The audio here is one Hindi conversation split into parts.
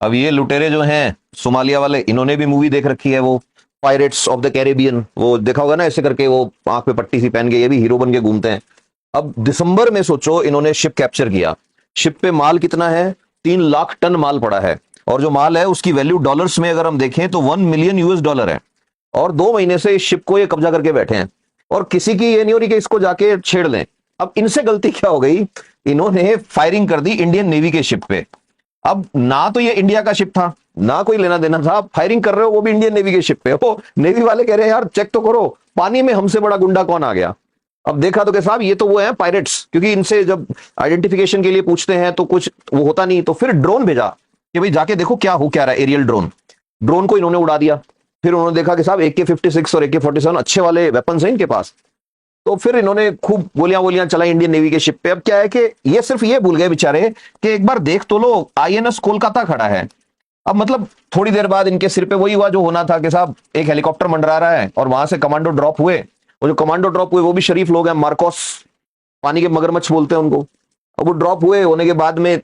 अब ये लुटेरे जो हैं सोमालिया वाले, इन्होंने भी मूवी देख रखी है, वो पायरेट्स ऑफ द कैरेबियन, वो देखा होगा ना, ऐसे करके वो आंख पे पट्टी सी पहन के ये भी हीरो बन के घूमते हैं। अब दिसंबर में सोचो इन्होंने शिप कैप्चर किया। शिप पे माल कितना है? 3 लाख टन माल पड़ा है। और जो माल है उसकी वैल्यू डॉलर्स में अगर हम देखें तो $1 मिलियन है। और 2 महीने से इस शिप को ये कब्जा करके बैठे हैं, और किसी की ये नहीं हो रही कि इसको जाके छेड़ लें। अब इनसे गलती क्या हो गई, इन्होंने फायरिंग कर दी इंडियन नेवी के शिप पे। अब ना तो ये इंडिया का शिप था, ना कोई लेना देना था, फायरिंग कर रहे हो वो भी इंडियन नेवी के शिप पे हो। नेवी वाले कह रहे हैं यार चेक तो करो, पानी में हमसे बड़ा गुंडा कौन आ गया। अब देखा तो क्या साहब, ये तो वो हैं पायरेट्स, क्योंकि इनसे जब आइडेंटिफिकेशन के लिए पूछते हैं तो कुछ वो होता नहीं, तो फिर ड्रोन भेजा कि भाई जाके देखो क्या हो क्या रहा है, एरियल ड्रोन। ड्रोन को इन्होंने उड़ा दिया। फिर उन्होंने देखा कि साहब AK-56 और AK-47 अच्छे वाले वेपन्स हैं इनके पास। तो फिर इन्होंने खूब गोलियां वोलियां चलाई इंडियन नेवी के शिप पे। अब क्या है कि ये सिर्फ ये भूल गए बेचारे कि एक बार देख तो लो, INS कोलकाता खड़ा है। अब मतलब थोड़ी देर बाद इनके सिर पे वही हुआ जो होना था कि साहब एक हेलीकॉप्टर मंडरा रहा है और वहां से कमांडो ड्रॉप हुए, और जो कमांडो ड्रॉप हुए वो भी शरीफ लोग हैं, मार्कोस, पानी के मगरमच्छ बोलते हैं उनको। अब वो ड्रॉप हुए होने के बाद में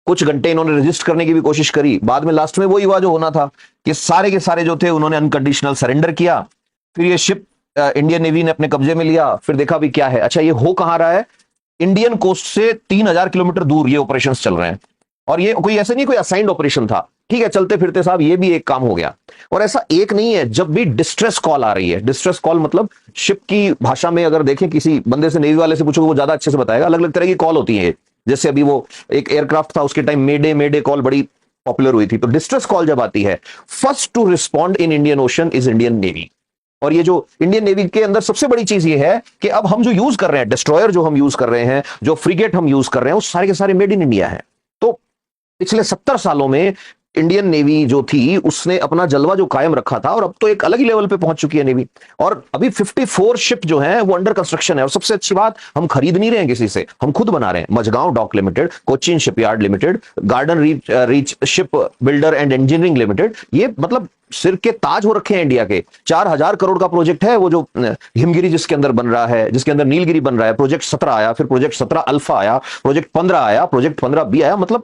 कुछ घंटे इन्होंने रजिस्ट करने की भी कोशिश करी, बाद में लास्ट में वही हुआ जो होना था कि सारे के सारे जो थे उन्होंने अनकंडीशनल सरेंडर किया। फिर ये शिप इंडियन नेवी ने अपने कब्जे में लिया। फिर देखा भी क्या है, अच्छा ये हो कहां रहा है, इंडियन कोस्ट से 3,000 किलोमीटर दूर ये ऑपरेशन चल रहे हैं। और ये कोई ऐसे नहीं कोई असाइंड ऑपरेशन था, ठीक है, चलते फिरते साहब ये भी एक काम हो गया। और ऐसा एक नहीं है, जब भी डिस्ट्रेस कॉल आ रही है, डिस्ट्रेस कॉल मतलब शिप की भाषा में अगर देखें, किसी बंदे से नेवी वाले से पूछोगे वो ज्यादा अच्छे से बताएगा, अलग अलग तरह की कॉल होती है। जैसे अभी वो एक एयरक्राफ्ट था उसके टाइम मेडे मेडे कॉल बड़ी पॉपुलर हुई थी। तो डिस्ट्रेस कॉल जब आती है, first to respond in Indian Ocean is Indian Navy. और ये जो इंडियन नेवी के अंदर सबसे बड़ी चीज ये है कि अब हम जो यूज कर रहे हैं, डिस्ट्रॉयर जो हम यूज कर रहे हैं, जो फ्रिगेट हम यूज कर रहे हैं, वो सारे के सारे मेड इन इंडिया है। तो पिछले 70 सालों में इंडियन नेवी जो थी उसने अपना जलवा जो कायम रखा था, और अब तो एक अलग ही लेवल पे पहुंच चुकी है नेवी। और अभी 54 शिप जो है वो अंडर कंस्ट्रक्शन है। और सबसे अच्छी बात, हम खरीद नहीं रहे हैं किसी से, हम खुद बना रहे हैं। Mazagon Dock Limited, Cochin Shipyard Limited, Garden Reach Ship Builder and Engineering Limited, ये मतलब सिर के ताज हो रखे हैं इंडिया के। 4,000 करोड़ का प्रोजेक्ट है वो जो हिमगिरी जिसके अंदर बन रहा है, जिसके अंदर नीलगिरी बन रहा है। प्रोजेक्ट 17 आया, फिर प्रोजेक्ट 17 अल्फा आया, प्रोजेक्ट 15 आया, प्रोजेक्ट 15B आया। मतलब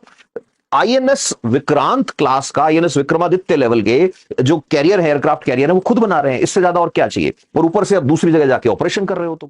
INS विक्रांत क्लास का, INS विक्रमादित्य लेवल के जो कैरियर है, एयरक्राफ्ट कैरियर है, वो खुद बना रहे हैं। इससे ज्यादा और क्या चाहिए? और ऊपर से अब दूसरी जगह जाके ऑपरेशन कर रहे हो तो